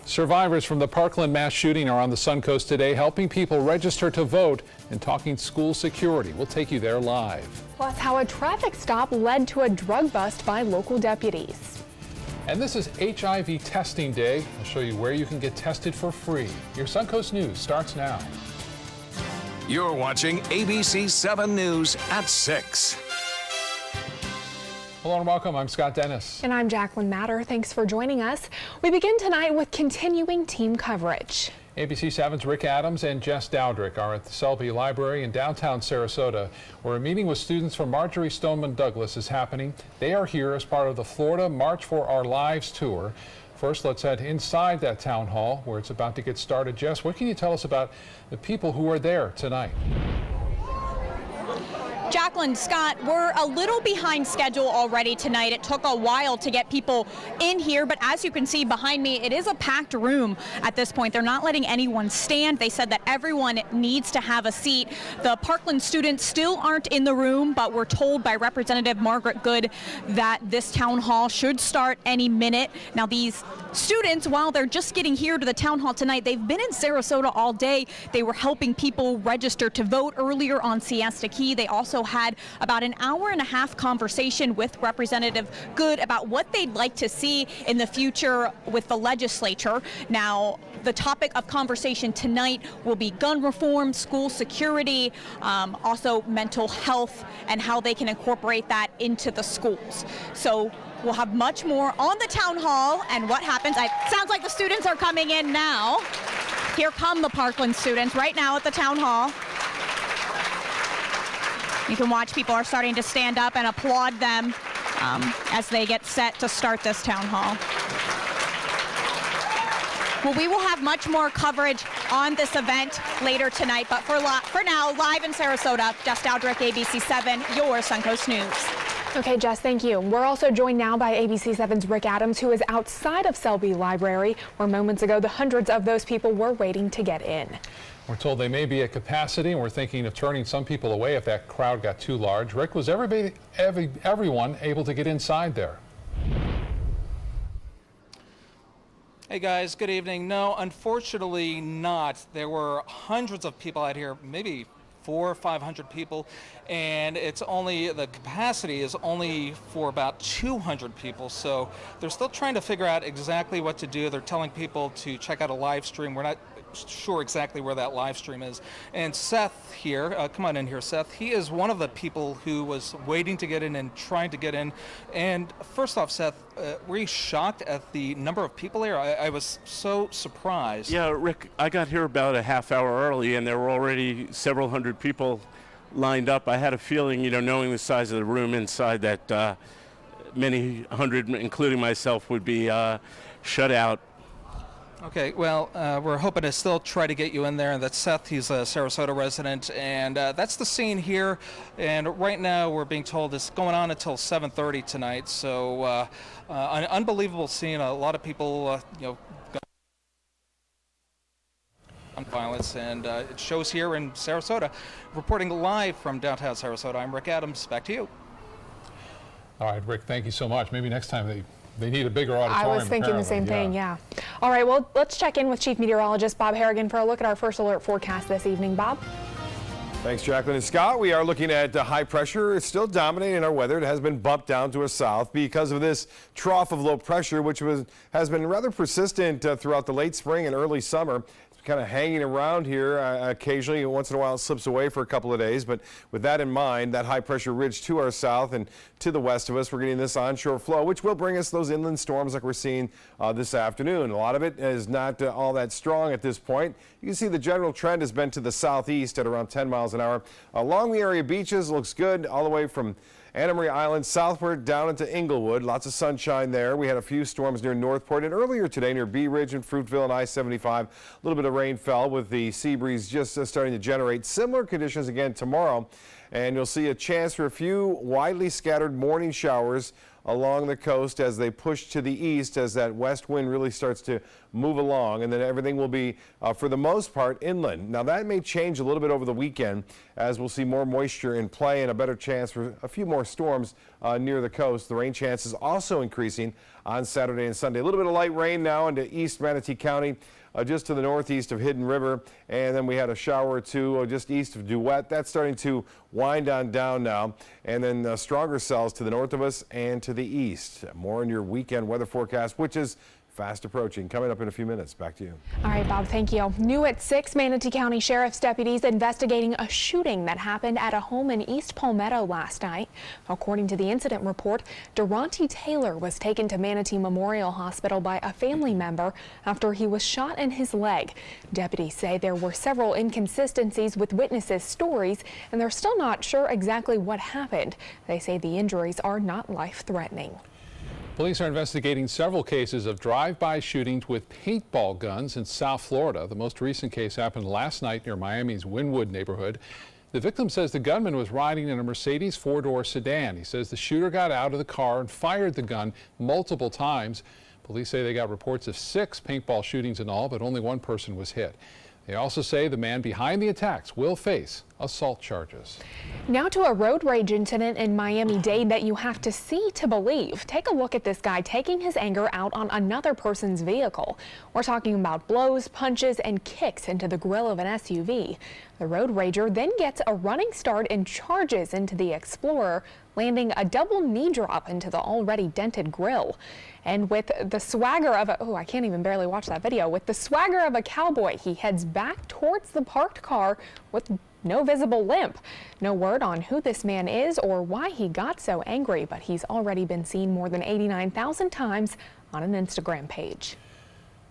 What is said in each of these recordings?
Survivors from the Parkland mass shooting are on the Suncoast today, helping people register to vote and talking school security. We'll take you there live. Plus, how a traffic stop led to a drug bust by local deputies. And this is HIV testing day. I'll show you where you can get tested for free. Your Suncoast News starts now. You're watching ABC 7 News at 6. Hello and welcome. I'm Scott Dennis. And I'm Jacqueline Matter. Thanks for joining us. We begin tonight with continuing team coverage. ABC 7's Rick Adams and Jess Dowdrick are at the Selby Library in downtown Sarasota, where a meeting with students from Marjory Stoneman Douglas is happening. They are here as part of the Florida March for Our Lives tour. First, let's head inside that town hall where it's about to get started. Jess, what can you tell us about the people who are there tonight? Jacqueline, Scott, we're a little behind schedule already tonight. It took a while to get people in here, but as you can see behind me, it is a packed room at this point. They're not letting anyone stand. They said that everyone needs to have a seat. The Parkland students still aren't in the room, but we're told by Representative Margaret Good that this town hall should start any minute. Now, these students, while they're just getting here to the town hall tonight, they've been in Sarasota all day. They were helping people register to vote earlier on Siesta Key. They also had about an hour-and-a-half conversation with Representative Good about what they'd like to see in the future with the legislature. Now, the topic of conversation tonight will be gun reform, school security, also mental health, and how they can incorporate that into the schools. So we'll have much more on the town hall and what happens. It sounds like the students are coming in now. Here come the Parkland students right now at the town hall. You can watch people are starting to stand up and applaud them as they get set to start this town hall. Well, we will have much more coverage on this event later tonight, but for now, live in Sarasota, Jess Dowdrick, ABC 7, your Suncoast News. Okay, Jess, thank you. We're also joined now by ABC 7's Rick Adams, who is outside of Selby Library, where moments ago the hundreds of those people were waiting to get in. We're told they may be at capacity, and we're thinking of turning some people away if that crowd got too large. Rick, was everyone able to get inside there? Hey guys, good evening. No, unfortunately not. There were hundreds of people out here, maybe 400 or 500 people, and the capacity is only for about 200 people, so they're still trying to figure out exactly what to do. They're telling people to check out a live stream. We're not sure exactly where that live stream is. And Seth here, come on in here, Seth. He is one of the people who was waiting to get in and trying to get in. And first off, Seth, were you shocked at the number of people here? I was so surprised. Yeah, Rick, I got here about a half hour early, and there were already several hundred people lined up. I had a feeling, knowing the size of the room inside, that many hundred, including myself, would be shut out. Okay, well, we're hoping to still try to get you in there. And that's Seth. He's a Sarasota resident, and that's the scene here. And right now, we're being told it's going on until 7:30 tonight. So, an unbelievable scene. A lot of people, on violence, and it shows here in Sarasota. Reporting live from downtown Sarasota, I'm Rick Adams. Back to you. All right, Rick, thank you so much. Maybe next time they need a bigger auditorium. I was thinking the same thing, yeah. All right, well, let's check in with Chief Meteorologist Bob Harrigan for a look at our first alert forecast this evening. Bob? Thanks, Jacqueline and Scott. We are looking at high pressure. It's still dominating our weather. It has been bumped down to a south because of this trough of low pressure, which has been rather persistent throughout the late spring and early summer. Kind of hanging around here occasionally. Once in a while it slips away for a couple of days, but with that in mind, that high pressure ridge to our south and to the west of us, we're getting this onshore flow, which will bring us those inland storms like we're seeing this afternoon. A lot of it is not all that strong at this point. You can see the general trend has been to the southeast at around 10 miles an hour. Along the area beaches, looks good all the way from Anna Maria Island southward down into Inglewood. Lots of sunshine there. We had a few storms near Northport, and earlier today near Bee Ridge and Fruitville and I-75, a little bit of rain fell with the sea breeze just starting to generate. Similar conditions again tomorrow, and you'll see a chance for a few widely scattered morning showers along the coast as they push to the east as that west wind really starts to move along, and then everything will be, for the most part, inland. Now that may change a little bit over the weekend as we'll see more moisture in play and a better chance for a few more storms near the coast. The rain chances also increasing on Saturday and Sunday. A little bit of light rain now into East Manatee County, just to the northeast of Hidden River. And then we had a shower or two just east of Duet. That's starting to wind on down now. And then stronger cells to the north of us and to the east. More in your weekend weather forecast, which is fast approaching. Coming up in a few minutes. Back to you. All right, Bob, thank you. New at 6, Manatee County Sheriff's deputies investigating a shooting that happened at a home in East Palmetto last night. According to the incident report, Durante Taylor was taken to Manatee Memorial Hospital by a family member after he was shot in his leg. Deputies say there were several inconsistencies with witnesses' stories, and they're still not sure exactly what happened. They say the injuries are not life-threatening. Police are investigating several cases of drive-by shootings with paintball guns in South Florida. The most recent case happened last night near Miami's Wynwood neighborhood. The victim says the gunman was riding in a Mercedes four-door sedan. He says the shooter got out of the car and fired the gun multiple times. Police say they got reports of 6 paintball shootings in all, but only 1 person was hit. They also say the man behind the attacks will face assault charges. Now to a road rage incident in Miami-Dade that you have to see to believe. Take a look at this guy taking his anger out on another person's vehicle. We're talking about blows, punches, and kicks into the grille of an SUV. The road rager then gets a running start and charges into the Explorer, landing a double knee drop into the already dented grille. And with the swagger of I can't even barely watch that video. With the swagger of a cowboy, he heads back towards the parked car with no visible limp. No word on who this man is or why he got so angry, but he's already been seen more than 89,000 times on an Instagram page.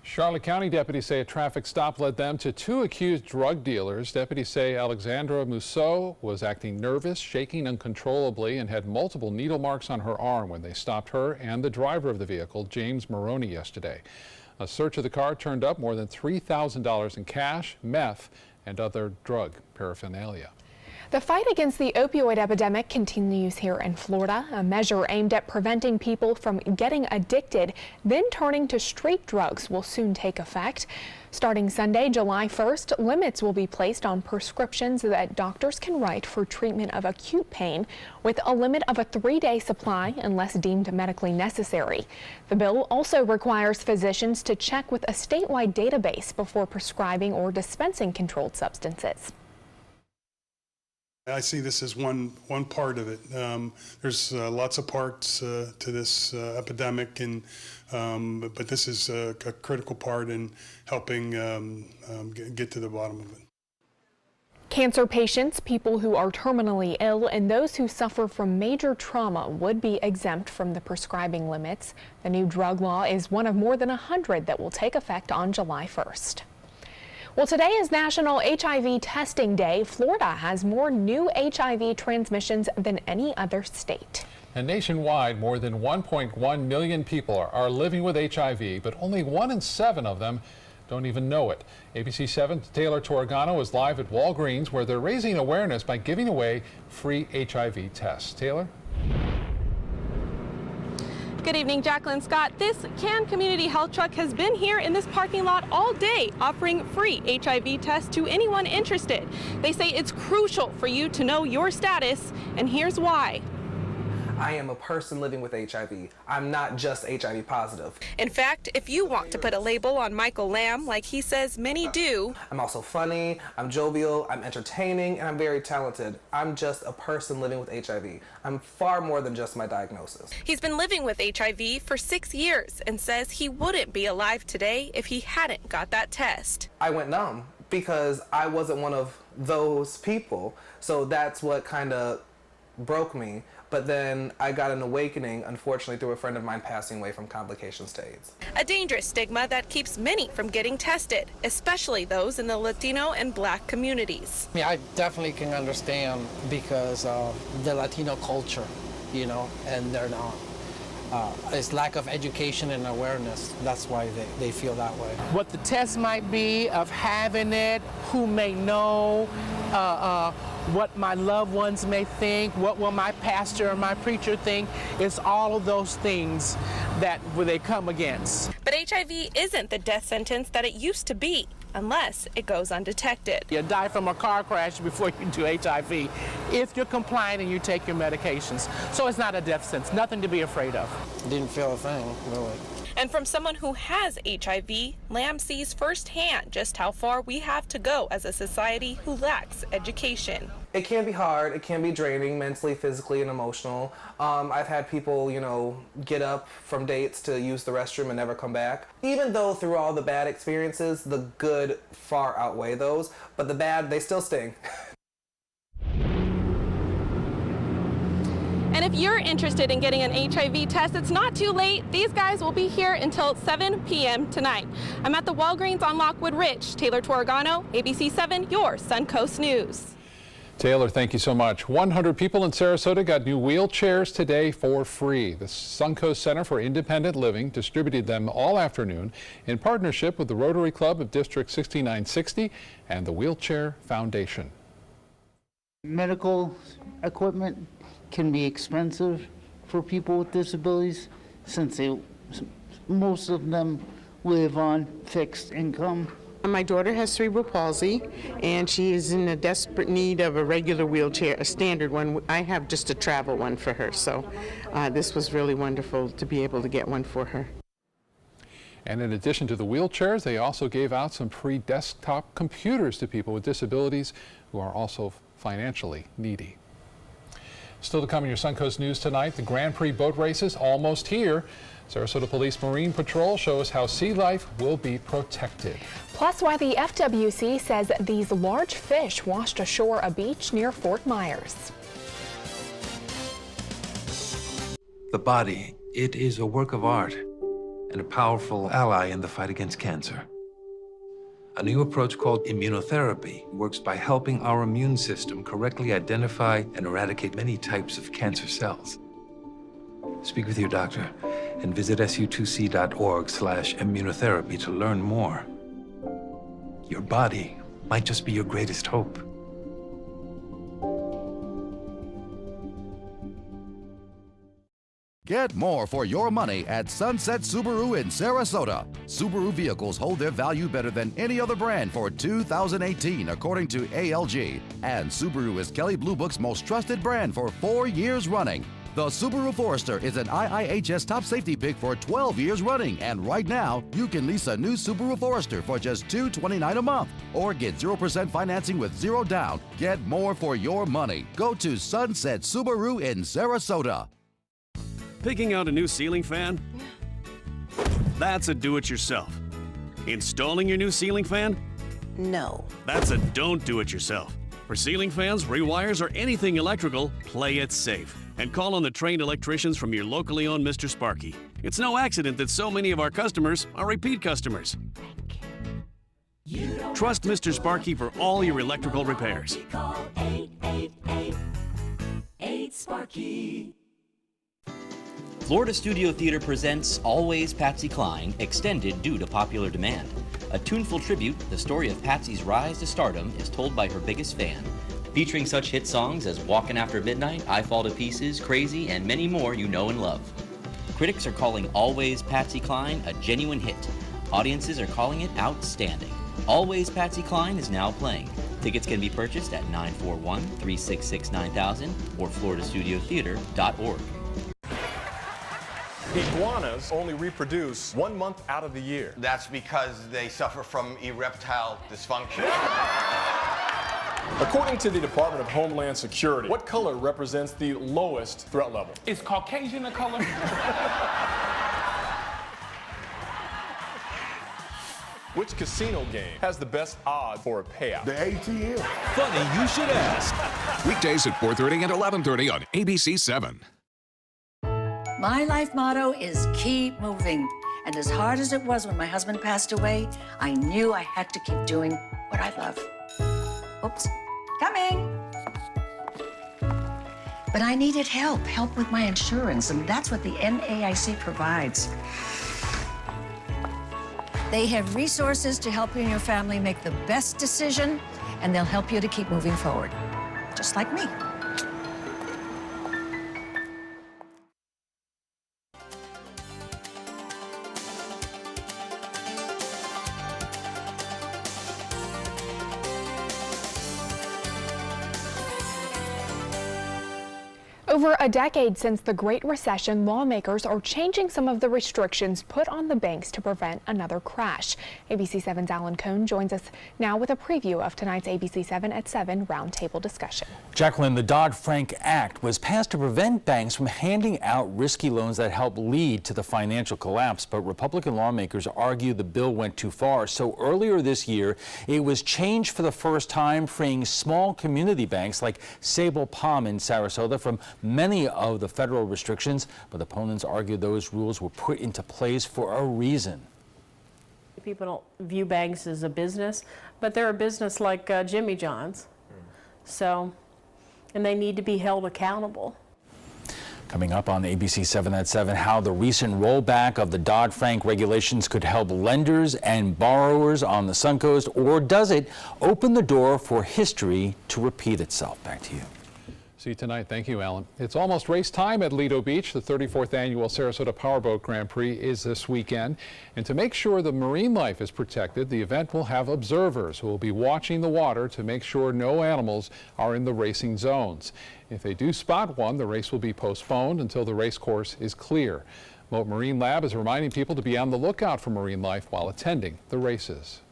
Charlotte County deputies say a traffic stop led them to 2 accused drug dealers. Deputies say Alexandra Mousseau was acting nervous, shaking uncontrollably, and had multiple needle marks on her arm when they stopped her and the driver of the vehicle, James Maroney, yesterday. A search of the car turned up more than $3,000 in cash, meth, and other drug paraphernalia. The fight against the opioid epidemic continues here in Florida. A measure aimed at preventing people from getting addicted, then turning to street drugs, will soon take effect. Starting Sunday, July 1st, limits will be placed on prescriptions that doctors can write for treatment of acute pain, with a limit of a 3-day supply unless deemed medically necessary. The bill also requires physicians to check with a statewide database before prescribing or dispensing controlled substances. I see this as one part of it. There's lots of parts to this epidemic, and but this is a critical part in helping get to the bottom of it. Cancer patients, people who are terminally ill, and those who suffer from major trauma would be exempt from the prescribing limits. The new drug law is one of more than 100 that will take effect on July 1st. Well, today is National HIV Testing Day. Florida has more new HIV transmissions than any other state. And nationwide, more than 1.1 million people are living with HIV, but only 1 in 7 of them don't even know it. ABC 7's Taylor Torregano is live at Walgreens, where they're raising awareness by giving away free HIV tests. Taylor? Good evening, Jacqueline Scott. This CAN Community Health Truck has been here in this parking lot all day, offering free HIV tests to anyone interested. They say it's crucial for you to know your status, and here's why. I am a person living with HIV. I'm not just HIV positive. In fact, if you want to put a label on Michael Lamb, like he says many do, I'm also funny, I'm jovial, I'm entertaining, and I'm very talented. I'm just a person living with HIV. I'm far more than just my diagnosis. He's been living with HIV for 6 years and says he wouldn't be alive today if he hadn't got that test. I went numb because I wasn't one of those people. So that's what kind of broke me. But then I got an awakening, unfortunately, through a friend of mine passing away from complications to AIDS. A dangerous stigma that keeps many from getting tested, especially those in the Latino and Black communities. Yeah, I definitely can understand because of the Latino culture, you know, and they're not. It's lack of education and awareness. That's why they feel that way. What the test might be of having it, who may know, what my loved ones may think, what will my pastor or my preacher think. It's all of those things that they come against. But HIV isn't the death sentence that it used to be, unless it goes undetected. You die from a car crash before you do HIV if you're compliant and you take your medications. So it's not a death sentence, nothing to be afraid of. Didn't feel a thing, really. And from someone who has HIV, Lamb sees firsthand just how far we have to go as a society who lacks education. It can be hard, it can be draining mentally, physically, and emotional. I've had people, get up from dates to use the restroom and never come back. Even though through all the bad experiences, the good far outweigh those, but the bad, they still sting. And if you're interested in getting an HIV test, it's not too late. These guys will be here until 7 p.m. tonight. I'm at the Walgreens on Lockwood Ridge. Taylor Torregano, ABC 7, your Suncoast News. Taylor, thank you so much. 100 people in Sarasota got new wheelchairs today for free. The Suncoast Center for Independent Living distributed them all afternoon in partnership with the Rotary Club of District 6960 and the Wheelchair Foundation. Medical equipment can be expensive for people with disabilities since most of them live on fixed income. My daughter has cerebral palsy, and she is in a desperate need of a regular wheelchair, a standard one. I have just a travel one for her, so this was really wonderful to be able to get one for her. And in addition to the wheelchairs, they also gave out some free desktop computers to people with disabilities who are also financially needy. Still to come in your Suncoast News tonight, the Grand Prix boat races almost here. Sarasota Police Marine Patrol shows how sea life will be protected. Plus, why the FWC says these large fish washed ashore a beach near Fort Myers. The body, it is a work of art and a powerful ally in the fight against cancer. A new approach called immunotherapy works by helping our immune system correctly identify and eradicate many types of cancer cells. Speak with your doctor and visit su2c.org/immunotherapy to learn more. Your body might just be your greatest hope. Get more for your money at Sunset Subaru in Sarasota. Subaru vehicles hold their value better than any other brand for 2018, according to ALG. And Subaru is Kelley Blue Book's most trusted brand for 4 years running. The Subaru Forester is an IIHS top safety pick for 12 years running, and right now, you can lease a new Subaru Forester for just $229 a month, or get 0% financing with zero down. Get more for your money. Go to Sunset Subaru in Sarasota. Picking out a new ceiling fan? That's a do-it-yourself. Installing your new ceiling fan? No. That's a don't do-it-yourself. For ceiling fans, rewires, or anything electrical, play it safe. And call on the trained electricians from your locally owned Mr. Sparky. It's no accident that so many of our customers are repeat customers. Trust Mr. Sparky for all your electrical repairs. Call 888-8-SPARKY. Florida Studio Theater presents Always Patsy Cline, extended due to popular demand. A tuneful tribute, the story of Patsy's rise to stardom is told by her biggest fan, featuring such hit songs as Walkin' After Midnight, I Fall to Pieces, Crazy, and many more you know and love. Critics are calling Always Patsy Cline a genuine hit. Audiences are calling it outstanding. Always Patsy Cline is now playing. Tickets can be purchased at 941-366-9000 or floridastudiotheater.org. Iguanas only reproduce 1 month out of the year. That's because they suffer from erectile dysfunction. According to the Department of Homeland Security, what color represents the lowest threat level? Is Caucasian a color? Which casino game has the best odds for a payout? The ATM. Funny you should ask. Weekdays at 4:30 and 11:30 on ABC 7. My life motto is keep moving. And as hard as it was when my husband passed away, I knew I had to keep doing what I love. Oops, coming. But I needed help with my insurance, and that's what the NAIC provides. They have resources to help you and your family make the best decision, and they'll help you to keep moving forward, just like me. Over a decade since the Great Recession, lawmakers are changing some of the restrictions put on the banks to prevent another crash. ABC 7's Alan Cohn joins us now with a preview of tonight's ABC 7 at 7 roundtable discussion. Jacqueline, the Dodd-Frank Act was passed to prevent banks from handing out risky loans that help lead to the financial collapse, but Republican lawmakers argue the bill went too far. So earlier this year, it was changed for the first time, freeing small community banks like Sable Palm in Sarasota from many of the federal restrictions, but opponents argue those rules were put into place for a reason. People don't view banks as a business, but they're a business like Jimmy John's. So, and they need to be held accountable. Coming up on ABC 7 at 7, how the recent rollback of the Dodd-Frank regulations could help lenders and borrowers on the Suncoast, or does it open the door for history to repeat itself? Back to you. See you tonight. Thank you, Alan. It's almost race time at Lido Beach. The 34th annual Sarasota Powerboat Grand Prix is this weekend. And to make sure the marine life is protected, the event will have observers who will be watching the water to make sure no animals are in the racing zones. If they do spot one, the race will be postponed until the race course is clear. Mote Marine Lab is reminding people to be on the lookout for marine life while attending the races.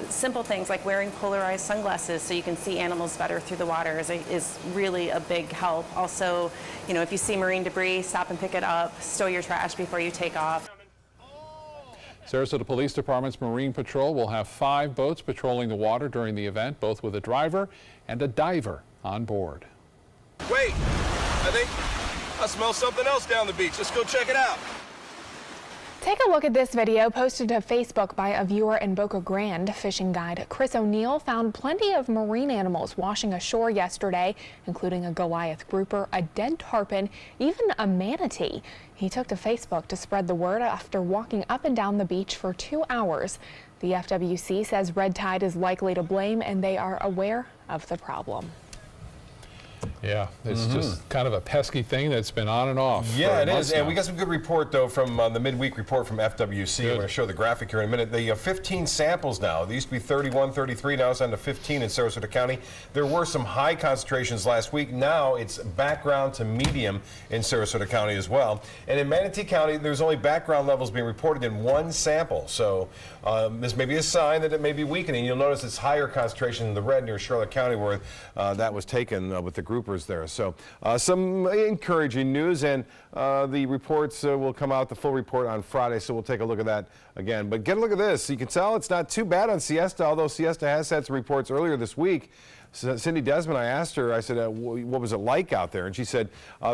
Simple things like wearing polarized sunglasses so you can see animals better through the water is really a big help. Also, you know, if you see marine debris, stop and pick it up, stow your trash before you take off. Sarasota Police Department's Marine Patrol will have 5 boats patrolling the water during the event, both with a driver and a diver on board. Wait, I smell something else down the beach. Let's go check it out. Take a look at this video posted to Facebook by a viewer in Boca Grande. Fishing guide Chris O'Neill found plenty of marine animals washing ashore yesterday, including a Goliath grouper, a dead tarpon, even a manatee. He took to Facebook to spread the word after walking up and down the beach for 2 hours. The FWC says red tide is likely to blame, and they are aware of the problem. Yeah, it's just kind of a pesky thing that's been on and off. Yeah, it is. And we got some good report, though, from the midweek report from FWC. I'm going to show the graphic here in a minute. The 15 samples now. They used to be 31, 33. Now it's down to 15 in Sarasota County. There were some high concentrations last week. Now it's background to medium in Sarasota County as well. And in Manatee County, there's only background levels being reported in 1 sample. So this may be a sign that it may be weakening. You'll notice it's higher concentration in the red near Charlotte County, where that was taken with the groupers there. So some encouraging news, and the reports will come out, the full report, on Friday, so we'll take a look at that again. But get a look at this. You can tell it's not too bad on Siesta, although Siesta has had some reports earlier this week. Cindy Desmond, I asked her, I said, what was it like out there? And she said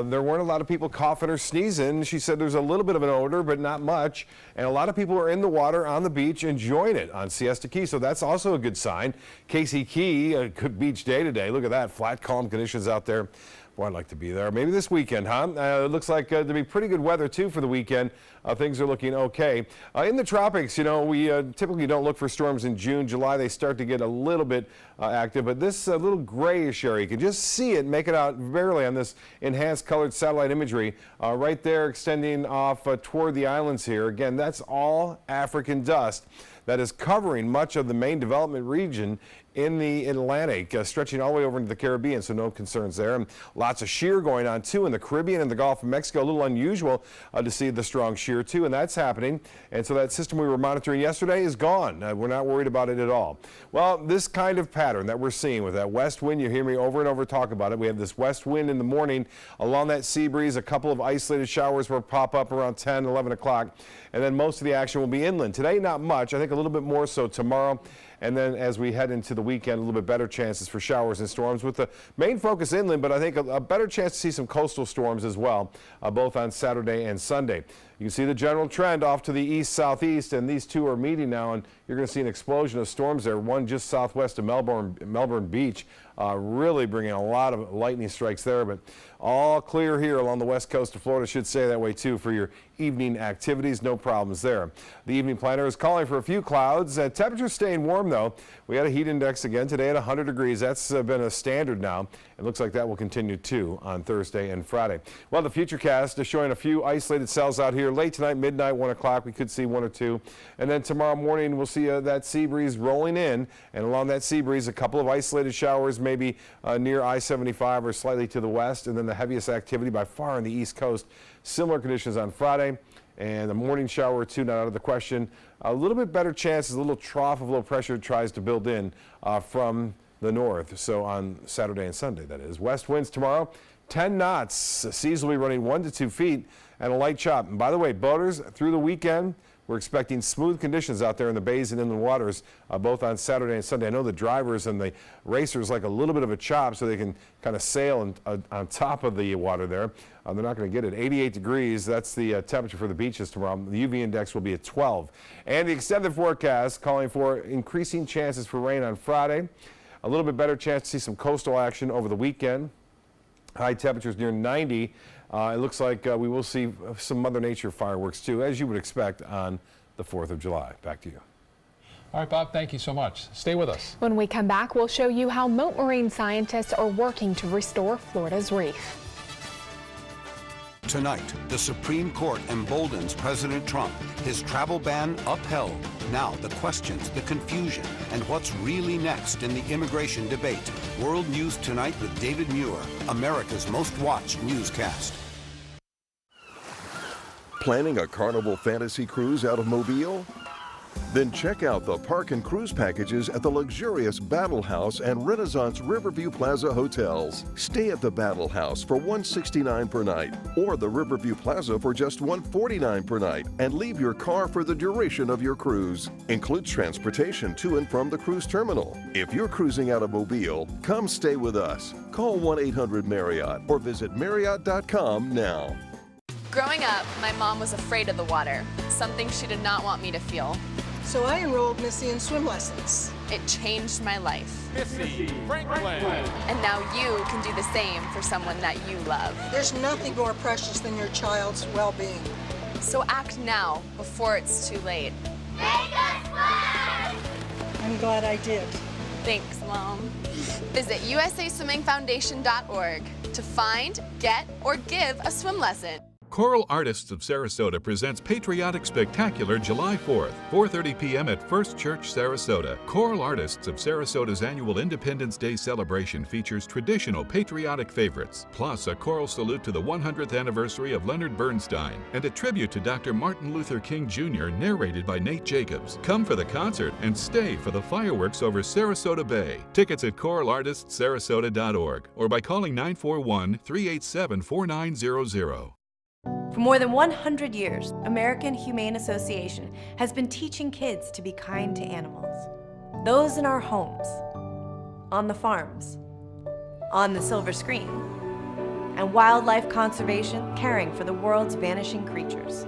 there weren't a lot of people coughing or sneezing. She said there's a little bit of an odor, but not much. And a lot of people are in the water on the beach enjoying it on Siesta Key, so that's also a good sign. Casey Key, a good beach day today. Look at that, flat, calm conditions out there. Boy, I'd like to be there. Maybe this weekend, huh? It looks like to be pretty good weather, too, for the weekend. Things are looking okay. In the tropics, you know, we typically don't look for storms in June. July, they start to get a little bit active. But this little grayish area, you can just see it, make it out barely on this enhanced colored satellite imagery right there extending off toward the islands here. Again, that's all African dust that is covering much of the main development region in the Atlantic, stretching all the way over into the Caribbean, so no concerns there. And lots of shear going on, too, in the Caribbean and the Gulf of Mexico. A little unusual to see the strong shear, too, and that's happening. And so that system we were monitoring yesterday is gone. We're not worried about it at all. Well, this kind of pattern that we're seeing with that west wind, you hear me over and over talk about it. We have this west wind in the morning along that sea breeze. A couple of isolated showers will pop up around 10, 11 o'clock, and then most of the action will be inland. Today, not much. I think a little bit more so tomorrow. And then as we head into the weekend, a little bit better chances for showers and storms with the main focus inland, but I think a better chance to see some coastal storms as well, both on Saturday and Sunday. You can see the general trend off to the east-southeast, and these two are meeting now, and you're going to see an explosion of storms there, one just southwest of Melbourne Beach, really bringing a lot of lightning strikes there, but all clear here along the west coast of Florida. Should stay that way, too, for your evening activities. No problems there. The evening planner is calling for a few clouds. Temperatures staying warm, though. We had a heat index again today at 100 degrees. That's been a standard now. It looks like that will continue, too, on Thursday and Friday. Well, the Futurecast is showing a few isolated cells out here late tonight, midnight, 1 o'clock. We could see 1 or 2. And then tomorrow morning, we'll see that sea breeze rolling in. And along that sea breeze, a couple of isolated showers maybe near I-75 or slightly to the west, and then the heaviest activity by far on the east coast. Similar conditions on Friday, and a morning shower or two not out of the question. A little bit better chances, a little trough of low pressure tries to build in from the north, so on Saturday and Sunday, that is. West winds tomorrow, 10 knots, seas will be running 1 to 2 feet, and a light chop. And by the way, boaters, through the weekend, we're expecting smooth conditions out there in the bays and inland waters, both on Saturday and Sunday. I know the drivers and the racers like a little bit of a chop so they can kind of sail on top of the water there. They're not going to get it. 88 degrees, that's the temperature for the beaches tomorrow. The UV index will be at 12. And the extended forecast calling for increasing chances for rain on Friday. A little bit better chance to see some coastal action over the weekend. High temperatures near 90. It looks like we will see some Mother Nature fireworks too, as you would expect on the 4th of July. Back to you. All right, Bob, thank you so much. Stay with us. When we come back, we'll show you how Mote Marine scientists are working to restore Florida's reef. Tonight, the Supreme Court emboldens President Trump, his travel ban upheld. Now, the questions, the confusion, and what's really next in the immigration debate. World News Tonight with David Muir, America's most watched newscast. Planning a Carnival Fantasy Cruise out of Mobile? Then check out the park and cruise packages at the luxurious Battle House and Renaissance Riverview Plaza hotels. Stay at the Battle House for $169 per night, or the Riverview Plaza for just $149 per night, and leave your car for the duration of your cruise. Includes transportation to and from the cruise terminal. If you're cruising out of Mobile, come stay with us. Call 1-800-MARRIOTT or visit Marriott.com now. Growing up, my mom was afraid of the water, something she did not want me to feel. So I enrolled Missy in swim lessons. It changed my life. Missy Franklin. And now you can do the same for someone that you love. There's nothing more precious than your child's well-being. So act now, before it's too late. Make us swim! I'm glad I did. Thanks, Mom. Visit usaswimmingfoundation.org to find, get, or give a swim lesson. Choral Artists of Sarasota presents Patriotic Spectacular July 4th, 4:30 p.m. at First Church, Sarasota. Choral Artists of Sarasota's annual Independence Day celebration features traditional patriotic favorites, plus a choral salute to the 100th anniversary of Leonard Bernstein, and a tribute to Dr. Martin Luther King Jr. narrated by Nate Jacobs. Come for the concert and stay for the fireworks over Sarasota Bay. Tickets at choralartistsarasota.org or by calling 941-387-4900. For more than 100 years, American Humane Association has been teaching kids to be kind to animals. Those in our homes, on the farms, on the silver screen, and wildlife conservation, caring for the world's vanishing creatures.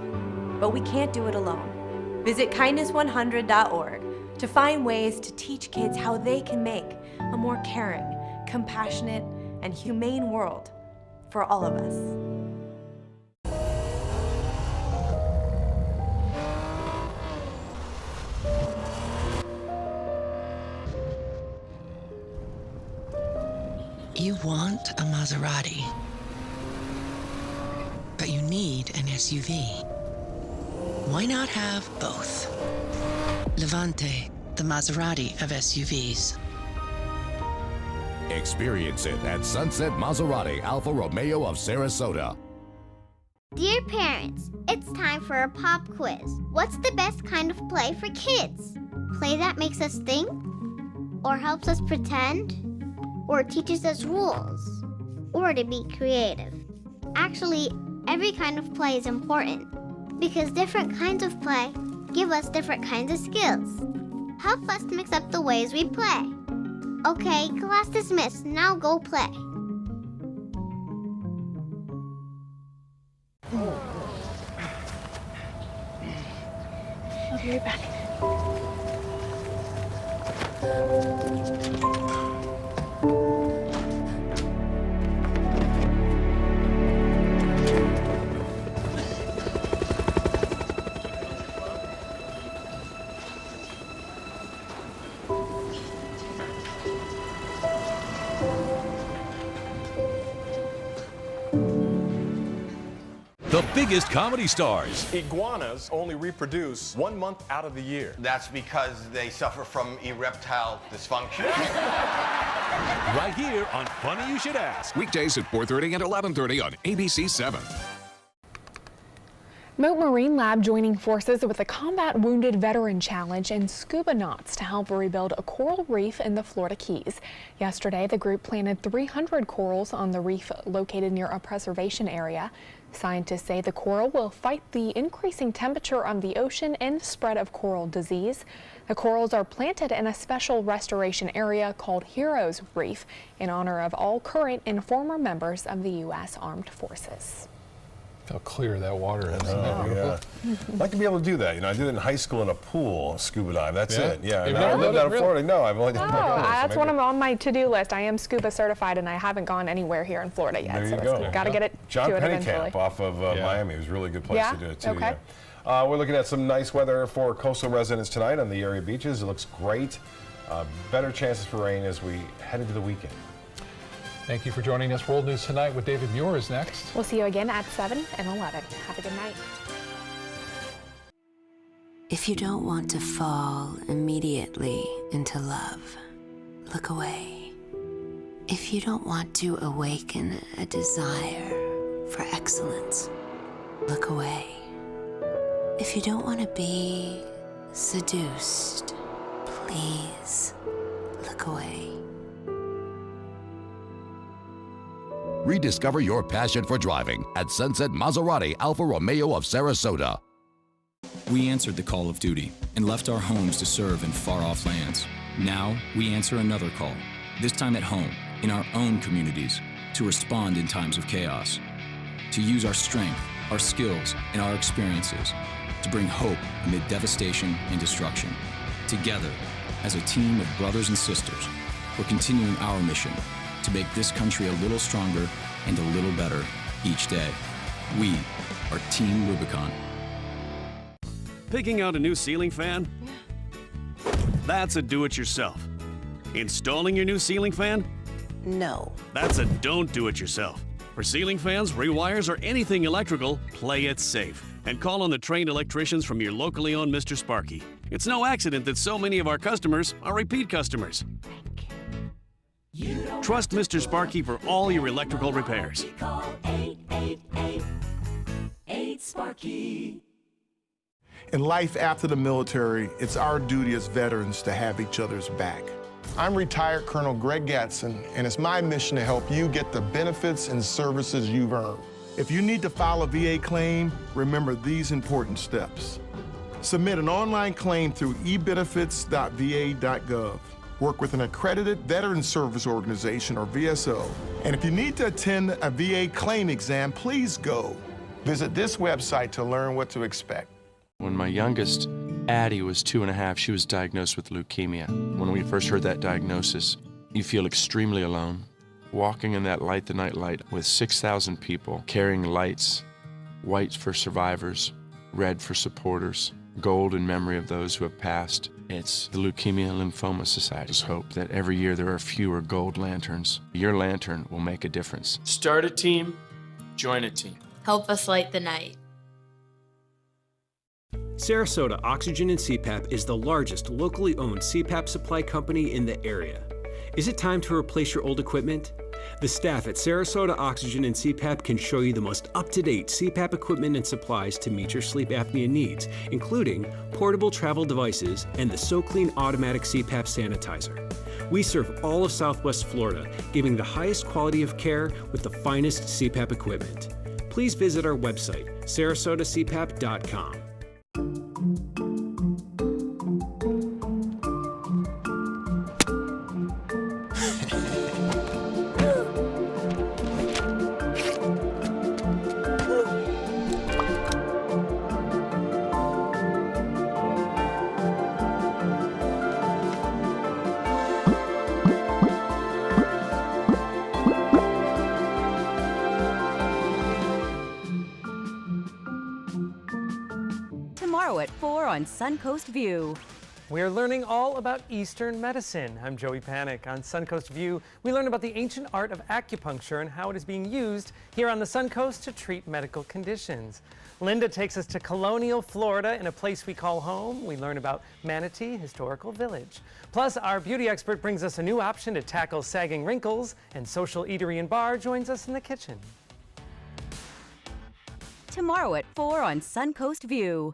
But we can't do it alone. Visit kindness100.org to find ways to teach kids how they can make a more caring, compassionate, and humane world for all of us. You want a Maserati, but you need an SUV. Why not have both? Levante, the Maserati of SUVs. Experience it at Sunset Maserati Alfa Romeo of Sarasota. Dear parents, it's time for a pop quiz. What's the best kind of play for kids? Play that makes us think? Or helps us pretend? Or teaches us rules? Or to be creative? Actually, every kind of play is important because different kinds of play give us different kinds of skills. Help us mix up the ways we play. Okay, class dismissed. Now go play. I'll be right back. The biggest comedy stars. Iguanas only reproduce 1 month out of the year. That's because they suffer from erectile dysfunction. Right here on Funny You Should Ask. Weekdays at 4:30 and 11:30 on ABC 7. Mote Marine Lab joining forces with the Combat Wounded Veteran Challenge and Scuba Knots to help rebuild a coral reef in the Florida Keys. Yesterday, the group planted 300 corals on the reef located near a preservation area. Scientists say the coral will fight the increasing temperature of the ocean and spread of coral disease. The corals are planted in a special restoration area called Heroes Reef in honor of all current and former members of the U.S. Armed Forces. How clear that water is. Yeah. I'd like to be able to do that. You know, I did it in high school in a pool, scuba dive. That's it. Yeah. You've And I never lived done out it, of Florida. No, I've only done it. That's one on my to-do list. I am scuba certified and I haven't gone anywhere here in Florida yet. There you so go. Got to get it John to it eventually. Pennekamp off of Miami. It was a really good place to do it too. Okay. Yeah. We're looking at some nice weather for coastal residents tonight on the area beaches. It looks great. Better chances for rain as we head into the weekend. Thank you for joining us. World News Tonight with David Muir is next. We'll see you again at 7 and 11. Have a good night. If you don't want to fall immediately into love, look away. If you don't want to awaken a desire for excellence, look away. If you don't want to be seduced, please look away. Rediscover your passion for driving at Sunset Maserati Alfa Romeo of Sarasota. We answered the call of duty and left our homes to serve in far-off lands. Now we answer another call, this time at home, in our own communities, to respond in times of chaos, to use our strength, our skills, and our experiences to bring hope amid devastation and destruction. Together, as a team of brothers and sisters, we're continuing our mission to make this country a little stronger and a little better each day. We are Team Rubicon. Picking out a new ceiling fan? That's a do-it-yourself. Installing your new ceiling fan? No. That's a don't do it yourself. For ceiling fans, rewires, or anything electrical, play it safe. And call on the trained electricians from your locally owned Mr. Sparky. It's no accident that so many of our customers are repeat customers. Trust Mr. Sparky for all your electrical repairs. Call 888-8-SPARKY. In life after the military, it's our duty as veterans to have each other's back. I'm retired Colonel Greg Gatson, and it's my mission to help you get the benefits and services you've earned. If you need to file a VA claim, remember these important steps. Submit an online claim through ebenefits.va.gov. Work with an accredited Veteran Service Organization, or VSO. And if you need to attend a VA claim exam, please go. Visit this website to learn what to expect. When my youngest, Addie, was 2.5, she was diagnosed with leukemia. When we first heard that diagnosis, you feel extremely alone. Walking in that Light the Night light with 6,000 people carrying lights, white for survivors, red for supporters, gold in memory of those who have passed. It's the Leukemia and Lymphoma Society's hope that every year there are fewer gold lanterns. Your lantern will make a difference. Start a team, join a team. Help us light the night. Sarasota Oxygen and CPAP is the largest locally owned CPAP supply company in the area. Is it time to replace your old equipment? The staff at Sarasota Oxygen and CPAP can show you the most up-to-date CPAP equipment and supplies to meet your sleep apnea needs, including portable travel devices and the SoClean automatic CPAP sanitizer. We serve all of Southwest Florida, giving the highest quality of care with the finest CPAP equipment. Please visit our website, sarasotacpap.com. Tomorrow at 4 on Suncoast View. We're learning all about Eastern medicine. I'm Joey Panic. On Suncoast View, we learn about the ancient art of acupuncture and how it is being used here on the Suncoast to treat medical conditions. Linda takes us to colonial Florida in a place we call home. We learn about Manatee Historical Village. Plus, our beauty expert brings us a new option to tackle sagging wrinkles, and Social Eatery and Bar joins us in the kitchen. Tomorrow at 4 on Suncoast View.